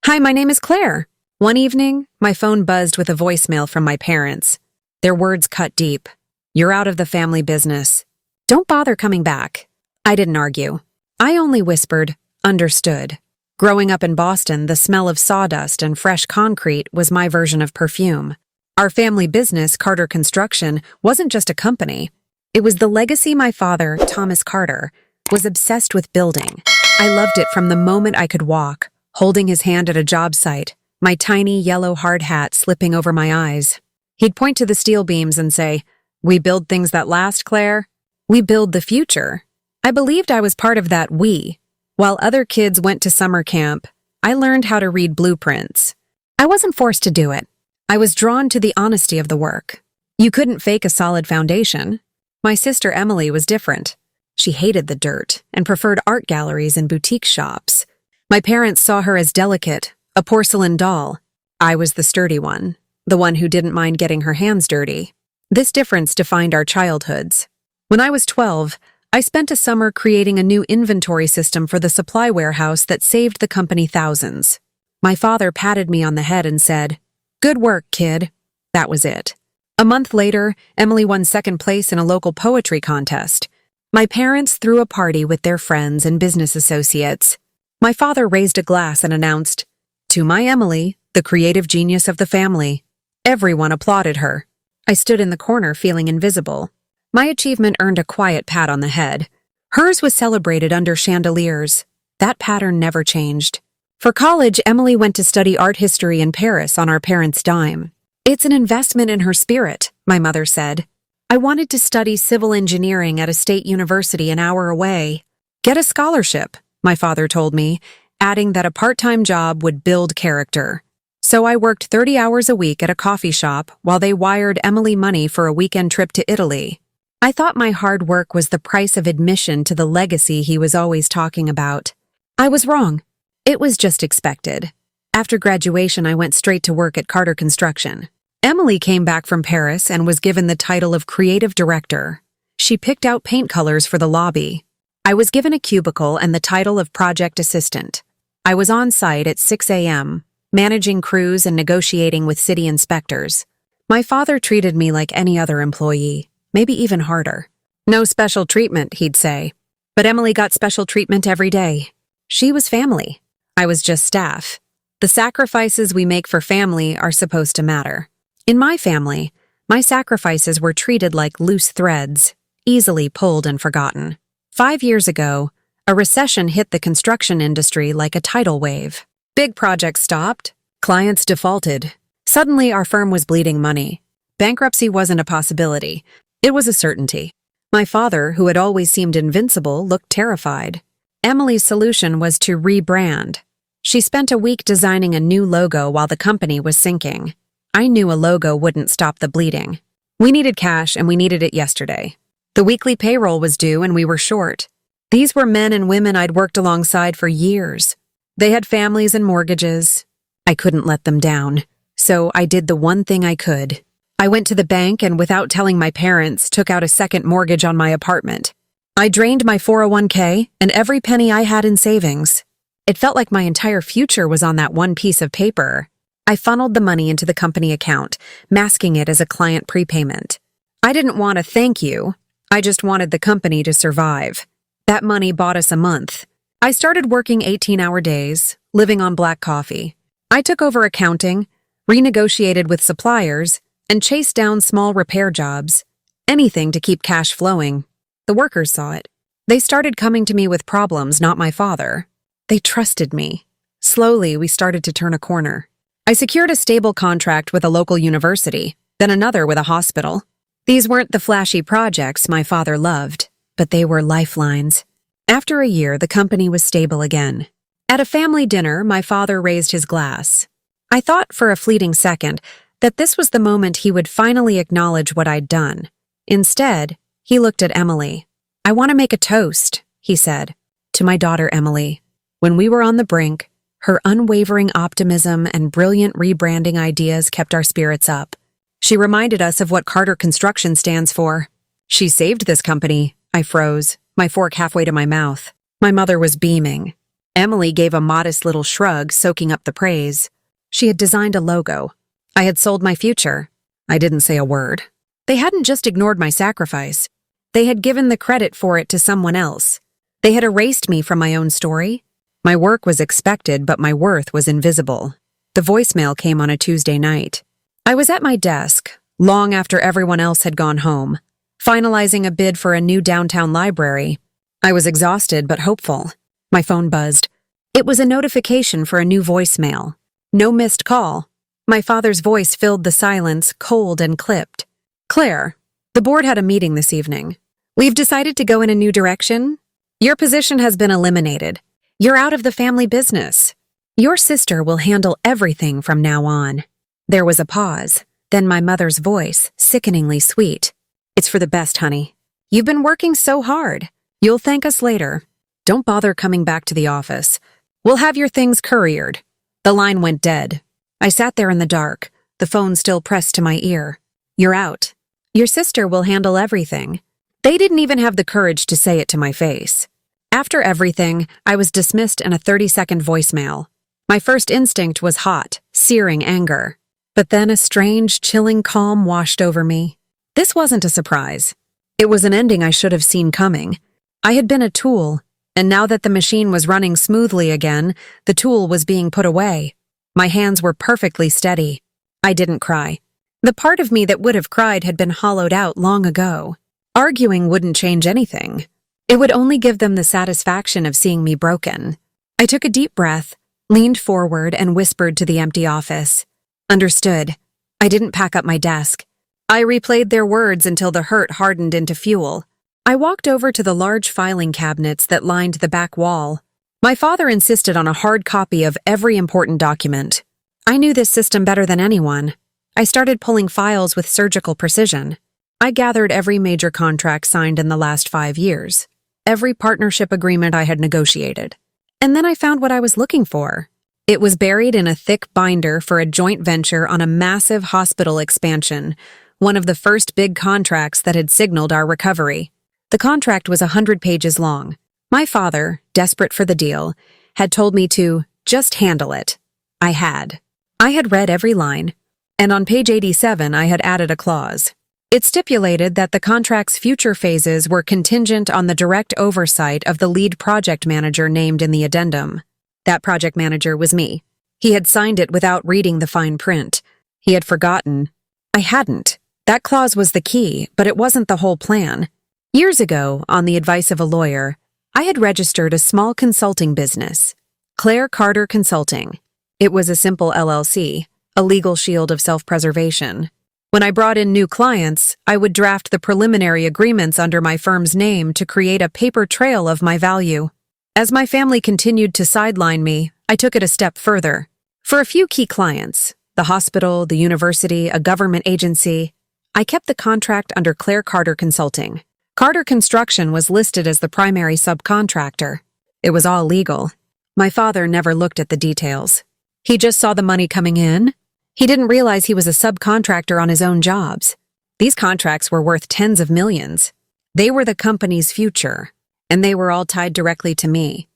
Hi, my name is Claire. One evening, my phone buzzed with a voicemail from my parents. Their words cut deep. You're out of the family business. Don't bother coming back. I didn't argue. I only whispered, understood. Growing up in Boston, the smell of sawdust and fresh concrete was my version of perfume. Our family business, Carter Construction, wasn't just a company. It was the legacy my father, Thomas Carter, was obsessed with building. I loved it from the moment I could walk, holding his hand at a job site, my tiny yellow hard hat slipping over my eyes. He'd point to the steel beams and say, "We build things that last, Claire. We build the future." I believed I was part of that we. While other kids went to summer camp, I learned how to read blueprints. I wasn't forced to do it. I was drawn to the honesty of the work. You couldn't fake a solid foundation. My sister Emily was different. She hated the dirt and preferred art galleries and boutique shops. My parents saw her as delicate, a porcelain doll. I was the sturdy one, the one who didn't mind getting her hands dirty. This difference defined our childhoods. When I was 12, I spent a summer creating a new inventory system for the supply warehouse that saved the company thousands. My father patted me on the head and said, "Good work, kid." That was it. A month later, Emily won second place in a local poetry contest. My parents threw a party with their friends and business associates. My father raised a glass and announced, "To my Emily, the creative genius of the family." Everyone applauded her. I stood in the corner feeling invisible. My achievement earned a quiet pat on the head. Hers was celebrated under chandeliers. That pattern never changed. For college, Emily went to study art history in Paris on our parents' dime. "It's an investment in her spirit," my mother said. I wanted to study civil engineering at a state university an hour away. "Get a scholarship," my father told me, adding that a part-time job would build character. So I worked 30 hours a week at a coffee shop while they wired Emily money for a weekend trip to Italy. I thought my hard work was the price of admission to the legacy he was always talking about. I was wrong. It was just expected. After graduation, I went straight to work at Carter Construction. Emily came back from Paris and was given the title of creative director. She picked out paint colors for the lobby. I was given a cubicle and the title of project assistant. I was on site at 6 a.m., managing crews and negotiating with city inspectors. My father treated me like any other employee, maybe even harder. "No special treatment," he'd say. But Emily got special treatment every day. She was family. I was just staff. The sacrifices we make for family are supposed to matter. In my family, my sacrifices were treated like loose threads, easily pulled and forgotten. 5 years ago, a recession hit the construction industry like a tidal wave. Big projects stopped. Clients defaulted. Suddenly, our firm was bleeding money. Bankruptcy wasn't a possibility. It was a certainty. My father, who had always seemed invincible, looked terrified. Emily's solution was to rebrand. She spent a week designing a new logo while the company was sinking. I knew a logo wouldn't stop the bleeding. We needed cash, and we needed it yesterday. The weekly payroll was due, and we were short. These were men and women I'd worked alongside for years. They had families and mortgages. I couldn't let them down, so I did the one thing I could. I went to the bank and, without telling my parents, took out a second mortgage on my apartment. I drained my 401k and every penny I had in savings. It felt like my entire future was on that one piece of paper. I funneled the money into the company account, masking it as a client prepayment. I didn't want a thank you. I just wanted the company to survive. That money bought us a month. I started working 18-hour days, living on black coffee. I took over accounting, renegotiated with suppliers, and chased down small repair jobs. Anything to keep cash flowing. The workers saw it. They started coming to me with problems, not my father. They trusted me. Slowly, we started to turn a corner. I secured a stable contract with a local university, then another with a hospital. These weren't the flashy projects my father loved, but they were lifelines. After a year, the company was stable again. At a family dinner, my father raised his glass. I thought for a fleeting second that this was the moment he would finally acknowledge what I'd done. Instead, he looked at Emily. "I want to make a toast," he said, "to my daughter Emily. When we were on the brink, her unwavering optimism and brilliant rebranding ideas kept our spirits up. She reminded us of what Carter Construction stands for. She saved this company." I froze, my fork halfway to my mouth. My mother was beaming. Emily gave a modest little shrug, soaking up the praise. She had designed a logo. I had sold my future. I didn't say a word. They hadn't just ignored my sacrifice. They had given the credit for it to someone else. They had erased me from my own story. My work was expected, but my worth was invisible. The voicemail came on a Tuesday night. I was at my desk, long after everyone else had gone home, finalizing a bid for a new downtown library. I was exhausted but hopeful. My phone buzzed. It was a notification for a new voicemail. No missed call. My father's voice filled the silence, cold and clipped. Claire, the board had a meeting this evening. We've decided to go in a new direction. Your position has been eliminated. You're out of the family business. Your sister will handle everything from now on. There was a pause, then my mother's voice, sickeningly sweet. It's for the best, honey. You've been working so hard. You'll thank us later. Don't bother coming back to the office. We'll have your things couriered. The line went dead. I sat there in the dark, the phone still pressed to my ear. You're out. Your sister will handle everything. They didn't even have the courage to say it to my face. After everything, I was dismissed in a 30-second voicemail. My first instinct was hot, searing anger. But then a strange, chilling calm washed over me. This wasn't a surprise. It was an ending I should have seen coming. I had been a tool, and now that the machine was running smoothly again, the tool was being put away. My hands were perfectly steady. I didn't cry. The part of me that would have cried had been hollowed out long ago. Arguing wouldn't change anything. It would only give them the satisfaction of seeing me broken. I took a deep breath, leaned forward, and whispered to the empty office. Understood. I didn't pack up my desk. I replayed their words until the hurt hardened into fuel. I walked over to the large filing cabinets that lined the back wall. My father insisted on a hard copy of every important document. I knew this system better than anyone. I started pulling files with surgical precision. I gathered every major contract signed in the last 5 years, every partnership agreement I had negotiated. And then I found what I was looking for. It was buried in a thick binder for a joint venture on a massive hospital expansion, one of the first big contracts that had signaled our recovery. The contract was 100 pages long. My father, desperate for the deal, had told me to just handle it. I had. I had read every line, and on page 87 I had added a clause. It stipulated that the contract's future phases were contingent on the direct oversight of the lead project manager named in the addendum. That project manager was me. He had signed it without reading the fine print. He had forgotten. I hadn't. That clause was the key, but it wasn't the whole plan. Years ago, on the advice of a lawyer, I had registered a small consulting business, Claire Carter Consulting. It was a simple LLC, a legal shield of self-preservation. When I brought in new clients, I would draft the preliminary agreements under my firm's name to create a paper trail of my value. As my family continued to sideline me, I took it a step further. For a few key clients, the hospital, the university, a government agency, I kept the contract under Claire Carter Consulting. Carter Construction was listed as the primary subcontractor. It was all legal. My father never looked at the details. He just saw the money coming in. He didn't realize he was a subcontractor on his own jobs. These contracts were worth tens of millions. They were the company's future, and they were all tied directly to me.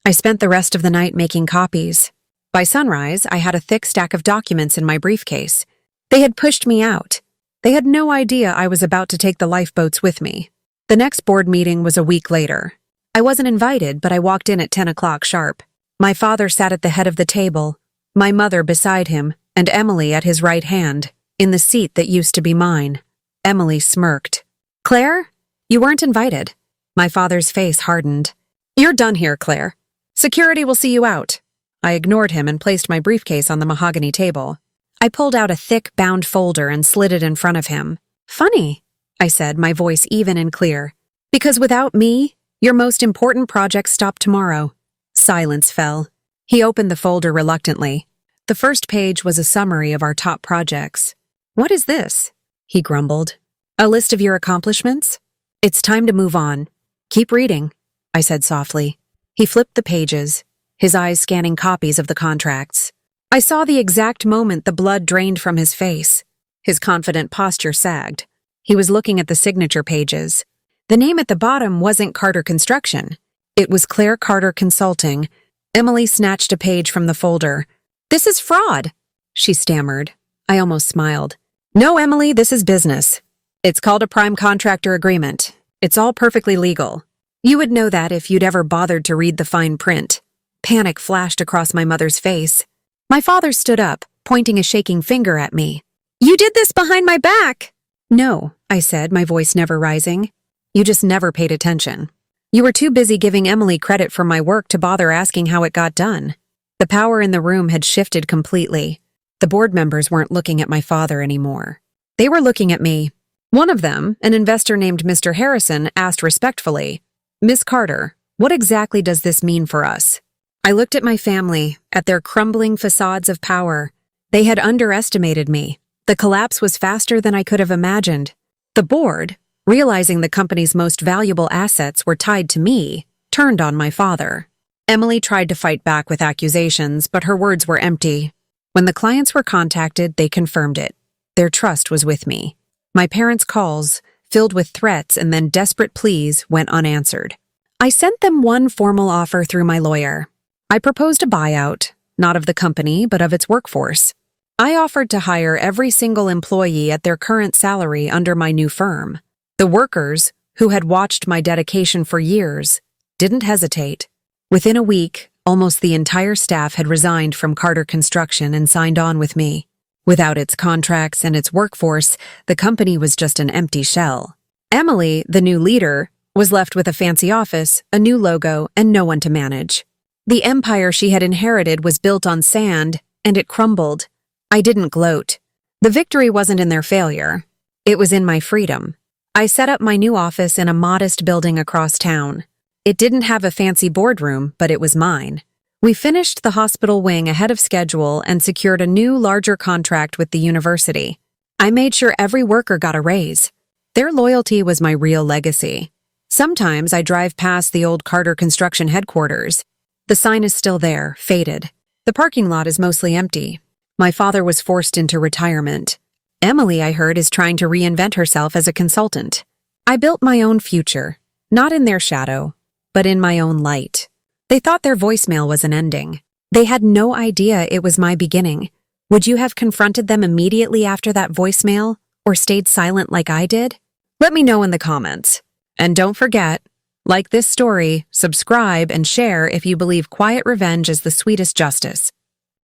I spent the rest of the night making copies. By sunrise, I had a thick stack of documents in my briefcase. They had pushed me out. They had no idea I was about to take the lifeboats with me. The next board meeting was a week later. I wasn't invited, but I walked in at 10 o'clock sharp. My father sat at the head of the table, my mother beside him, and Emily at his right hand, in the seat that used to be mine. Emily smirked. Claire, you weren't invited. My father's face hardened. You're done here, Claire. Security will see you out. I ignored him and placed my briefcase on the mahogany table. I pulled out a thick, bound folder and slid it in front of him. Funny, I said, my voice even and clear. Because without me, your most important project stopped tomorrow. Silence fell. He opened the folder reluctantly. The first page was a summary of our top projects. What is this? He grumbled. A list of your accomplishments? It's time to move on. Keep reading, I said softly. He flipped the pages, his eyes scanning copies of the contracts. I saw the exact moment the blood drained from his face. His confident posture sagged. He was looking at the signature pages. The name at the bottom wasn't Carter Construction. It was Claire Carter Consulting, Emily snatched a page from the folder. "This is fraud," she stammered. I almost smiled. "No, Emily, this is business. It's called a prime contractor agreement. It's all perfectly legal. You would know that if you'd ever bothered to read the fine print." Panic flashed across my mother's face. My father stood up, pointing a shaking finger at me. "You did this behind my back!" "No," I said, my voice never rising. "You just never paid attention. You were too busy giving Emily credit for my work to bother asking how it got done." The power in the room had shifted completely. The board members weren't looking at my father anymore. They were looking at me. One of them, an investor named Mr. Harrison, asked respectfully, "Miss Carter, what exactly does this mean for us?" I looked at my family, at their crumbling facades of power. They had underestimated me. The collapse was faster than I could have imagined. The board, realizing the company's most valuable assets were tied to me, turned on my father. Emily tried to fight back with accusations, but her words were empty. When the clients were contacted, they confirmed it. Their trust was with me. My parents' calls, filled with threats and then desperate pleas, went unanswered. I sent them one formal offer through my lawyer. I proposed a buyout, not of the company, but of its workforce. I offered to hire every single employee at their current salary under my new firm. The workers, who had watched my dedication for years, didn't hesitate. Within a week, almost the entire staff had resigned from Carter Construction and signed on with me. Without its contracts and its workforce, the company was just an empty shell. Emily, the new leader, was left with a fancy office, a new logo, and no one to manage. The empire she had inherited was built on sand, and it crumbled. I didn't gloat. The victory wasn't in their failure. It was in my freedom. I set up my new office in a modest building across town. It didn't have a fancy boardroom, but it was mine. We finished the hospital wing ahead of schedule and secured a new, larger contract with the university. I made sure every worker got a raise. Their loyalty was my real legacy. Sometimes I drive past the old Carter Construction headquarters. The sign is still there, faded. The parking lot is mostly empty. My father was forced into retirement. Emily, I heard, is trying to reinvent herself as a consultant. I built my own future, not in their shadow, but in my own light. They thought their voicemail was an ending. They had no idea it was my beginning. Would you have confronted them immediately after that voicemail, or stayed silent like I did? Let me know in the comments. And don't forget, like this story, subscribe, and share if you believe quiet revenge is the sweetest justice.